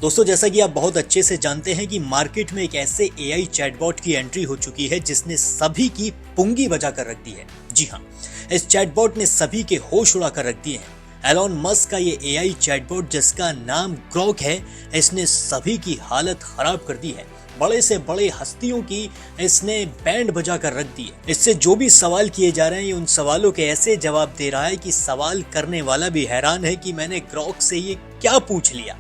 दोस्तों, जैसा कि आप बहुत अच्छे से जानते हैं कि मार्केट में एक ऐसे एआई चैटबॉट की एंट्री हो चुकी है जिसने सभी की पुंगी बजा कर रख दी है। जी हाँ, इस चैटबॉट ने सभी के होश उड़ा कर रख दिए हैं। एलॉन मस्क का ये एआई चैटबॉट जिसका नाम ग्रॉक है, इसने सभी की हालत खराब कर दी है। बड़े से बड़े हस्तियों की इसने बैंड बजा कर रख दी है। इससे जो भी सवाल किए जा रहे हैं, उन सवालों के ऐसे जवाब दे रहा है कि सवाल करने वाला भी हैरान है कि मैंने ग्रॉक से ये क्या पूछ लिया।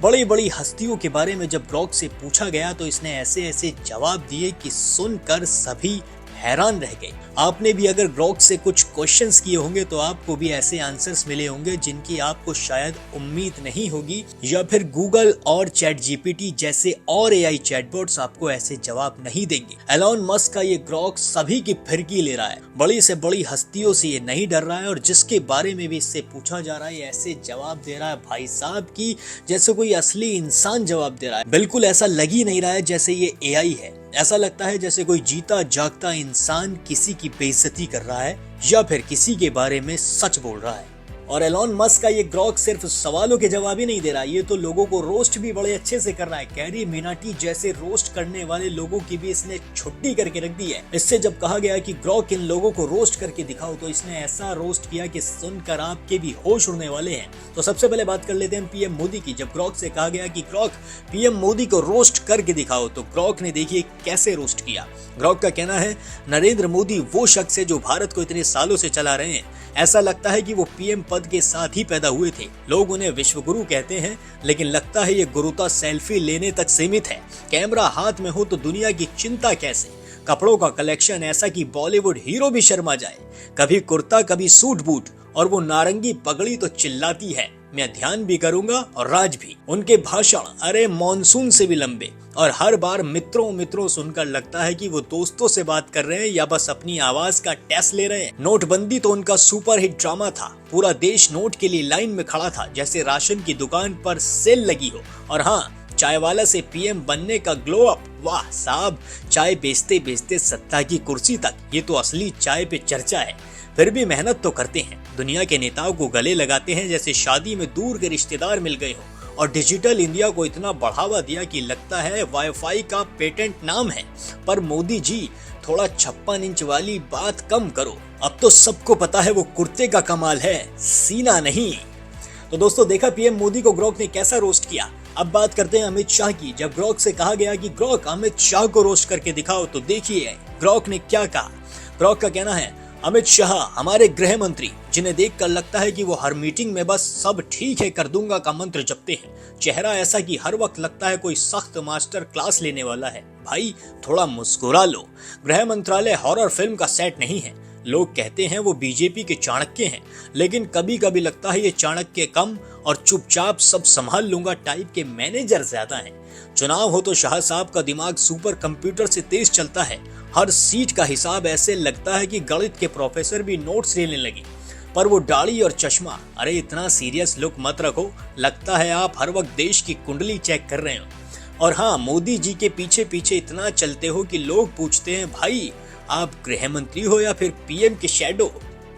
बड़ी बड़ी हस्तियों के बारे में जब ग्रॉक से पूछा गया तो इसने ऐसे ऐसे जवाब दिए कि सुनकर सभी हैरान रह गए। आपने भी अगर ग्रॉक से कुछ क्वेश्चंस किए होंगे तो आपको भी ऐसे आंसर्स मिले होंगे जिनकी आपको शायद उम्मीद नहीं होगी, या फिर गूगल और चैट जीपीटी जैसे और एआई चैटबॉट्स आपको ऐसे जवाब नहीं देंगे। एलॉन मस्क का ये ग्रॉक सभी की फिरकी ले रहा है, बड़ी से बड़ी हस्तियों से ये नहीं डर रहा है और जिसके बारे में भी इससे पूछा जा रहा है ऐसे जवाब दे रहा है भाई साहब की जैसे कोई असली इंसान जवाब दे रहा है। बिल्कुल ऐसा लग ही नहीं रहा है जैसे ये एआई है। ऐसा लगता है जैसे कोई जीता जागता इंसान किसी की बेइज्जती कर रहा है या फिर किसी के बारे में सच बोल रहा है। और एलॉन मस्क का ये ग्रॉक सिर्फ सवालों के जवाब ही नहीं दे रहा, ये तो लोगों को रोस्ट भी बड़े अच्छे से कर रहा है। कैरी मिनाटी जैसे रोस्ट करने वाले लोगों की भी इसने छुट्टी करके रख दी है। इससे जब कहा गया कि ग्रॉक इन लोगों को रोस्ट करके दिखाओ तो इसने ऐसा रोस्ट किया कि सुनकर आपके भी होश उड़ने वाले हैं। तो सबसे पहले बात कर लेते हैं पीएम मोदी की। जब ग्रॉक से कहा गया कि ग्रॉक पीएम मोदी को रोस्ट करके दिखाओ तो ग्रॉक ने देखिए कैसे रोस्ट किया। ग्रॉक का कहना है, नरेंद्र मोदी वो शख्स है जो भारत को इतने सालों से चला रहे हैं। ऐसा लगता है कि वो पीएम पद के साथ ही पैदा हुए थे। लोग उन्हें विश्वगुरु कहते हैं, लेकिन लगता है ये गुरुता सेल्फी लेने तक सीमित है। कैमरा हाथ में हो तो दुनिया की चिंता कैसे। कपड़ों का कलेक्शन ऐसा कि बॉलीवुड हीरो भी शर्मा जाए। कभी कुर्ता कभी सूट बूट और वो नारंगी पगड़ी तो चिल्लाती है, मैं ध्यान भी करूंगा और राज भी। उनके भाषण अरे मॉनसून से भी लंबे और हर बार मित्रों मित्रों सुनकर लगता है कि वो दोस्तों से बात कर रहे हैं या बस अपनी आवाज का टेस्ट ले रहे हैं। नोटबंदी तो उनका सुपर हिट ड्रामा था। पूरा देश नोट के लिए लाइन में खड़ा था जैसे राशन की दुकान पर सेल लगी हो। और हाँ, चाय वाला से पीएम बनने का ग्लो अप, वाह साहब, चाय बेचते बेचते सत्ता की कुर्सी तक, ये तो असली चाय पे चर्चा है। फिर भी मेहनत तो करते हैं, दुनिया के नेताओं को गले लगाते हैं जैसे शादी में दूर के रिश्तेदार मिल गए हो। और डिजिटल इंडिया को इतना बढ़ावा दिया कि लगता है वाईफाई का पेटेंट नाम है। पर मोदी जी, थोड़ा 56 इंच वाली बात कम करो। अब तो सबको पता है वो कुर्ते का कमाल है, सीना नहीं। तो दोस्तों, देखा पीएम मोदी को ग्रॉक ने कैसा रोस्ट किया। अब बात करते हैं अमित शाह की। जब ग्रॉक से कहा गया कि ग्रॉक अमित शाह को रोस्ट करके दिखाओ तो देखिए ग्रॉक ने क्या कहा। ग्रॉक का कहना है, अमित शाह हमारे गृह मंत्री, जिन्हें देखकर लगता है कि वो हर मीटिंग में बस सब ठीक है कर दूंगा का मंत्र जपते हैं। चेहरा ऐसा कि हर वक्त लगता है कोई सख्त मास्टर क्लास लेने वाला है। भाई थोड़ा मुस्कुरा लो। गृह मंत्रालय हॉरर फिल्म का सेट नहीं है। लोग कहते हैं वो बीजेपी के चाणक्य हैं, लेकिन कभी कभी लगता है ये चाणक्य कम और चुपचाप सब संभाल लूंगा टाइप के मैनेजर ज्यादा हैं। चुनाव हो तो शाह साहब का दिमाग सुपर कंप्यूटर से तेज चलता है। हर सीट का हिसाब ऐसे लगता है कि गणित के प्रोफेसर भी नोट्स लेने लगे। पर वो दाढ़ी और चश्मा, अरे इतना सीरियस लुक मत रखो, लगता है आप हर वक्त देश की कुंडली चेक कर रहे हो। और हाँ, मोदी जी के पीछे पीछे इतना चलते हो कि लोग पूछते हैं भाई आप गृह मंत्री हो या फिर पीएम के शैडो।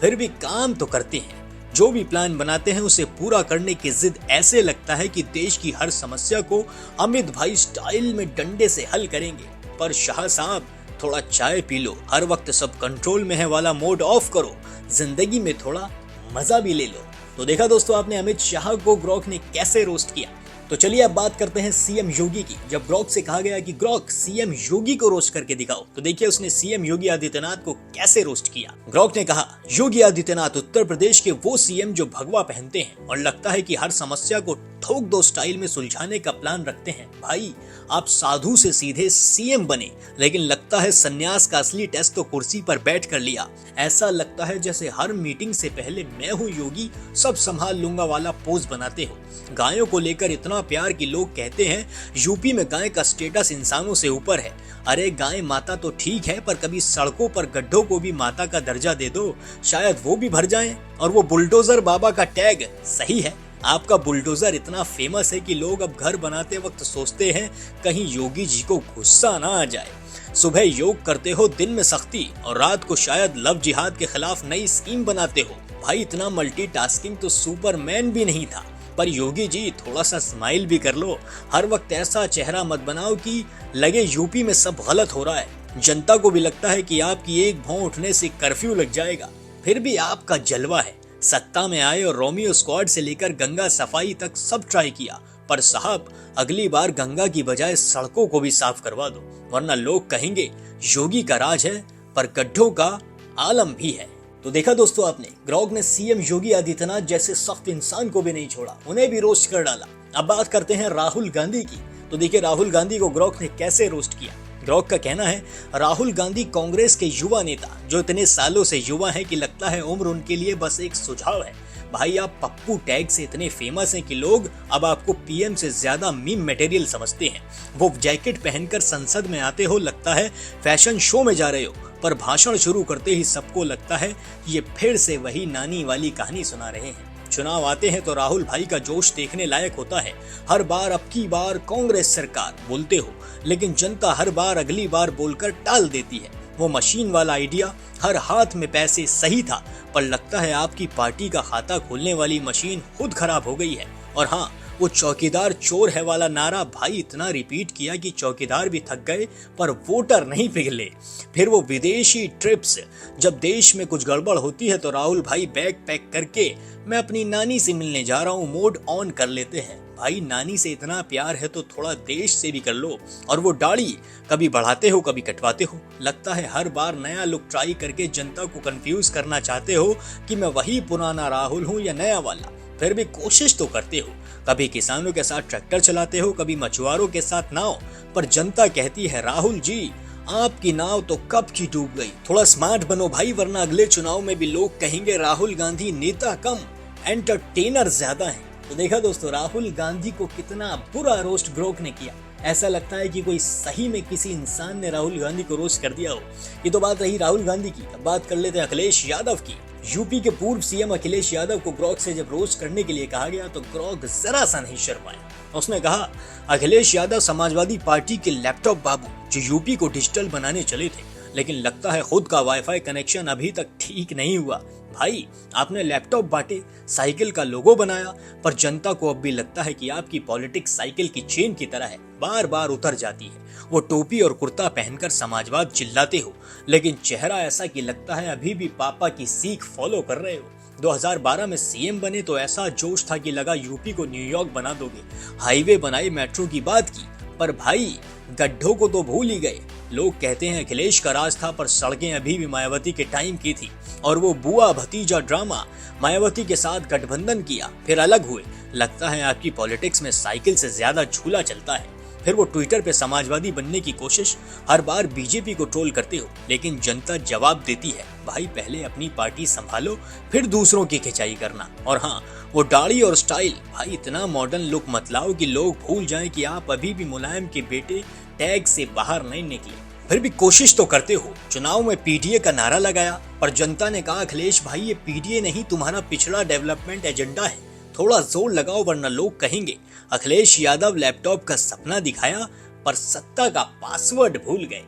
फिर भी काम तो करते हैं, जो भी प्लान बनाते हैं उसे पूरा करने की जिद ऐसे लगता है कि देश की हर समस्या को अमित भाई स्टाइल में डंडे से हल करेंगे। पर शाह साहब, थोड़ा चाय पी लो, हर वक्त सब कंट्रोल में है वाला मोड ऑफ करो, जिंदगी में थोड़ा मजा भी ले लो। तो देखा दोस्तों आपने अमित शाह को ग्रॉक ने कैसे रोस्ट किया। तो चलिए अब बात करते हैं सीएम योगी की। जब ग्रॉक से कहा गया कि ग्रॉक सीएम योगी को रोस्ट करके दिखाओ तो देखिए उसने सीएम योगी आदित्यनाथ को कैसे रोस्ट किया। ग्रॉक ने कहा, योगी आदित्यनाथ उत्तर प्रदेश के वो सीएम जो भगवा पहनते हैं और लगता है कि हर समस्या को ठोक दो स्टाइल में सुलझाने का प्लान रखते हैं। भाई आप साधु से सीधे सीएम बने, लेकिन लगता है सन्यास का असली टेस्ट तो कुर्सी पर बैठ कर लिया। ऐसा लगता है जैसे हर मीटिंग से पहले मैं हूँ योगी, सब संभाल लूंगा वाला पोज बनाते हो। गायों को लेकर इतना प्यार कि लोग कहते हैं यूपी में गाय का स्टेटस इंसानों से ऊपर है। अरे गाय माता तो ठीक है, पर कभी सड़कों पर गड्ढों को भी माता का दर्जा दे दो, शायद वो भी भर जाएं। और वो बुलडोजर बाबा का टैग सही है। आपका बुलडोजर इतना फेमस है कि लोग अब घर बनाते वक्त सोचते हैं कहीं योगी जी को गुस्सा ना आ जाए। सुबह योग करते हो, दिन में सख्ती, और रात को शायद लव जिहाद के खिलाफ नई स्कीम बनाते हो। भाई इतना मल्टीटास्किंग तो सुपरमैन भी नहीं था। पर योगी जी थोड़ा सा स्माइल भी कर लो। हर वक्त ऐसा चेहरा मत बनाओ कि लगे यूपी में सब गलत हो रहा है। जनता को भी लगता है कि आपकी एक भौं उठने से कर्फ्यू लग जाएगा। फिर भी आपका जलवा है। सत्ता में आए और रोमियो स्क्वाड से लेकर गंगा सफाई तक सब ट्राई किया, पर साहब अगली बार गंगा की बजाय सड़कों को भी साफ करवा दो, वरना लोग कहेंगे योगी का राज है पर गड्ढों का आलम भी है। तो देखा दोस्तों आपने, ग्रॉग ने सीएम योगी आदित्यनाथ जैसे सख्त इंसान को भी नहीं छोड़ा, उन्हें भी रोस्ट कर डाला। अब बात करते हैं राहुल गांधी की। तो देखिए राहुल गांधी को ग्रॉग ने कैसे रोस्ट किया। ग्रॉग का कहना है राहुल गांधी कांग्रेस के युवा नेता जो इतने सालों से युवा हैं कि लगता है उम्र उनके लिए बस एक सुझाव है। भाई आप पप्पू टैग से इतने फेमस हैं कि लोग अब आपको पीएम से ज्यादा मीम मटेरियल समझते हैं। वो जैकेट पहनकर संसद में आते हो लगता है फैशन शो में जा रहे हो, पर भाषण शुरू करते ही सबको लगता है ये फिर से वही नानी वाली कहानी सुना रहे हैं। चुनाव आते हैं तो राहुल भाई का जोश देखने लायक होता है। हर बार अब की बार कांग्रेस सरकार बोलते हो, लेकिन जनता हर बार अगली बार बोलकर टाल देती है। वो मशीन वाला आइडिया हर हाथ में पैसे सही था, पर लगता है आपकी पार्टी का खाता खोलने वाली मशीन खुद खराब हो गई है। और हाँ, वो चौकीदार चोर है वाला नारा भाई इतना रिपीट किया कि चौकीदार भी थक गए पर वोटर नहीं पिघले। फिर वो विदेशी ट्रिप्स, जब देश में कुछ गड़बड़ होती है तो राहुल भाई बैग पैक करके मैं अपनी नानी से मिलने जा रहा हूँ मोड ऑन कर लेते हैं। भाई नानी से इतना प्यार है तो थोड़ा देश से भी कर लो। और वो दाढ़ी कभी बढ़ाते हो कभी कटवाते हो, लगता है हर बार नया लुक ट्राई करके जनता को कंफ्यूज करना चाहते हो कि मैं वही पुराना राहुल हूँ या नया वाला। फिर भी कोशिश तो करते हो, कभी किसानों के साथ ट्रैक्टर चलाते हो कभी मछुआरों के साथ नाव, पर जनता कहती है राहुल जी आपकी नाव तो कब की डूब गई। थोड़ा स्मार्ट बनो भाई, वरना अगले चुनाव में भी लोग कहेंगे राहुल गांधी नेता कम एंटरटेनर ज्यादा है। तो देखा दोस्तों राहुल गांधी को कितना बुरा रोस्ट ग्रोक ने किया। ऐसा लगता है कि कोई सही में किसी इंसान ने राहुल गांधी को रोस्ट कर दिया हो। ये तो बात रही राहुल गांधी की। अब बात कर लेते हैं अखिलेश यादव की। यूपी के पूर्व सीएम अखिलेश यादव को ग्रोक से जब रोस्ट करने के लिए कहा गया तो ग्रोक जरा सा नहीं शर्माया। उसने कहा अखिलेश यादव समाजवादी पार्टी के लैपटॉप बाबू जो यूपी को डिजिटल बनाने चले थे, लेकिन लगता है खुद का वाईफाई कनेक्शन अभी तक ठीक नहीं हुआ। भाई आपने लैपटॉप बांटे, साइकिल का लोगो बनाया, पर जनता को अब भी लगता है कि आपकी पॉलिटिक्स साइकिल की चेन की तरह है, बार बार उतर जाती है। वो टोपी और कुर्ता पहनकर समाजवाद चिल्लाते हो, लेकिन चेहरा ऐसा कि लगता है अभी भी पापा की सीख फॉलो कर रहे हो। 2012 में सीएम बने तो ऐसा जोश था कि लगा यूपी को न्यूयॉर्क बना दोगे, हाईवे बनाई, मेट्रो की बात की, पर भाई गड्ढों को तो भूल ही गए। लोग कहते हैं अखिलेश का राज था, पर सड़कें अभी भी मायावती के टाइम की थी। और वो बुआ भतीजा ड्रामा, मायावती के साथ गठबंधन किया फिर अलग हुए। लगता है आपकी पॉलिटिक्स में साइकिल से ज्यादा झूला चलता है। फिर वो ट्विटर पे समाजवादी बनने की कोशिश, हर बार बीजेपी को ट्रोल करते हो, लेकिन जनता जवाब देती है भाई पहले अपनी पार्टी संभालो फिर दूसरों की खिंचाई करना। और हाँ, वो दाढ़ी और स्टाइल, भाई इतना मॉडर्न लुक मत लाओ कि लोग भूल जाएं कि आप अभी भी मुलायम के बेटे टैग से बाहर नहीं निकले। फिर भी कोशिश तो करते हो। चुनाव में पीडीए का नारा लगाया, पर जनता ने कहा अखिलेश भाई ये पीडीए नहीं तुम्हारा पिछड़ा डेवलपमेंट एजेंडा है, थोड़ा जोर लगाओ वरना लोग कहेंगे अखिलेश यादव लैपटॉप का सपना दिखाया पर सत्ता का पासवर्ड भूल गए।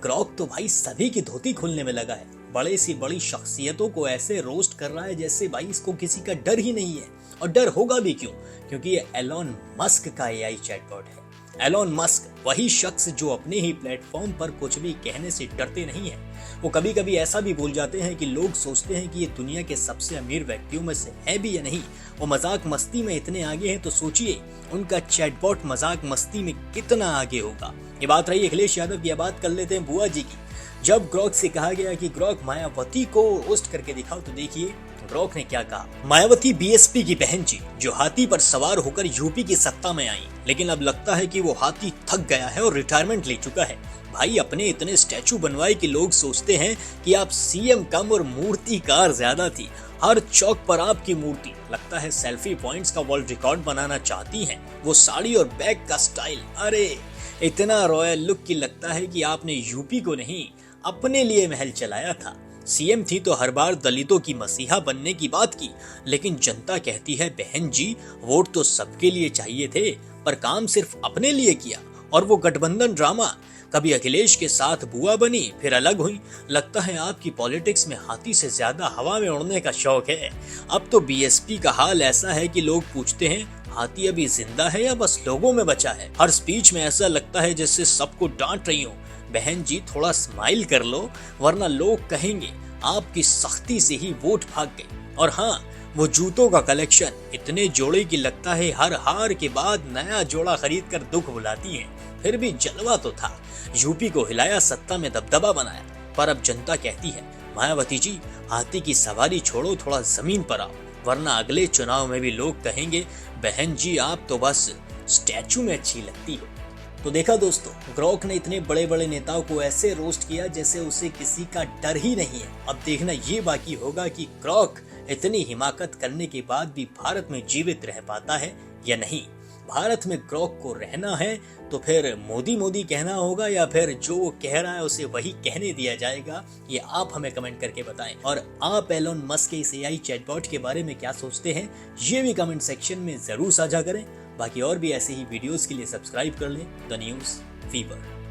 ग्रोक तो भाई सभी की धोती खोलने में लगा है। बड़े सी बड़ी शख्सियतों को ऐसे रोस्ट कर रहा है जैसे भाई इसको किसी का डर ही नहीं है। और डर होगा भी क्यों, क्योंकि ये एलोन मस्क का एआई चैटबॉट है। एलोन मस्क वही शख्स जो अपने ही प्लेटफॉर्म पर कुछ भी कहने से डरते नहीं है। वो कभी कभी ऐसा भी बोल जाते हैं कि लोग सोचते हैं कि ये दुनिया के सबसे अमीर व्यक्तियों में से है भी या नहीं। वो मजाक मस्ती में इतने आगे हैं तो सोचिए उनका चैटबॉट मजाक मस्ती में कितना आगे होगा। ये बात रही अखिलेश यादव की। बात कर लेते हैं बुआ जी की। जब ग्रोक से कहा गया कि ग्रोक मायावती को रोस्ट करके दिखाओ, तो देखिए ग्रोक ने क्या कहा। मायावती बीएसपी की बहन जी जो हाथी पर सवार होकर यूपी की सत्ता में आई, लेकिन अब लगता है कि वो हाथी थक गया है और रिटायरमेंट ले चुका है। भाई अपने इतने स्टैचू बनवाए कि लोग सोचते हैं कि आप सीएम कम और मूर्तिकार ज्यादा थी। हर चौक पर आपकी मूर्ति, लगता है सेल्फी पॉइंट्स का वर्ल्ड रिकॉर्ड बनाना चाहती हैं। वो साड़ी और बैग का स्टाइल, अरे इतना रॉयल लुक की लगता है कि आपने यूपी को नहीं अपने लिए महल चलाया था। सीएम थी तो हर बार दलितों की मसीहा बनने की बात की, लेकिन जनता कहती है बहन जी वोट तो सबके लिए चाहिए थे पर काम सिर्फ अपने लिए किया। और वो गठबंधन ड्रामा, कभी अखिलेश के साथ बुआ बनी फिर अलग हुई। लगता है आपकी पॉलिटिक्स में हाथी से ज्यादा हवा में उड़ने का शौक है। अब तो बीएसपी का हाल ऐसा है कि लोग पूछते हैं हाथी अभी जिंदा है या बस लोगों में बचा है। हर स्पीच में ऐसा लगता है जैसे सबको डांट रही हो, बहन जी थोड़ा स्माइल कर लो वरना लोग कहेंगे आपकी सख्ती से ही वोट भाग गए। और हाँ, वो जूतों का कलेक्शन इतने जोड़े की लगता है हर हार के बाद नया जोड़ा खरीद कर दुख बुलाती है। फिर भी जलवा तो था, यूपी को हिलाया, सत्ता में दबदबा बनाया। पर अब जनता कहती है मायावती जी हाथी की सवारी छोड़ो, थोड़ा जमीन पर आओ, वरना अगले चुनाव में भी लोग कहेंगे बहन जी आप तो बस स्टैचू में अच्छी लगती हो। तो देखा दोस्तों, ग्रोक ने इतने बड़े बड़े नेताओं को ऐसे रोस्ट किया जैसे उसे किसी का डर ही नहीं है। अब देखना ये बाकी होगा कि ग्रोक इतनी हिमाकत करने के बाद भी भारत में जीवित रह पाता है या नहीं। भारत में ग्रोक को रहना है तो फिर मोदी मोदी कहना होगा या फिर जो वो कह रहा है उसे वही कहने दिया जाएगा, ये आप हमें कमेंट करके बताएं। और आप एलोन मस्क के इस एआई चैटबॉट के बारे में क्या सोचते हैं ये भी कमेंट सेक्शन में जरूर साझा करें। बाकी और भी ऐसे ही वीडियोस के लिए सब्सक्राइब कर लें द न्यूज़ फीवर।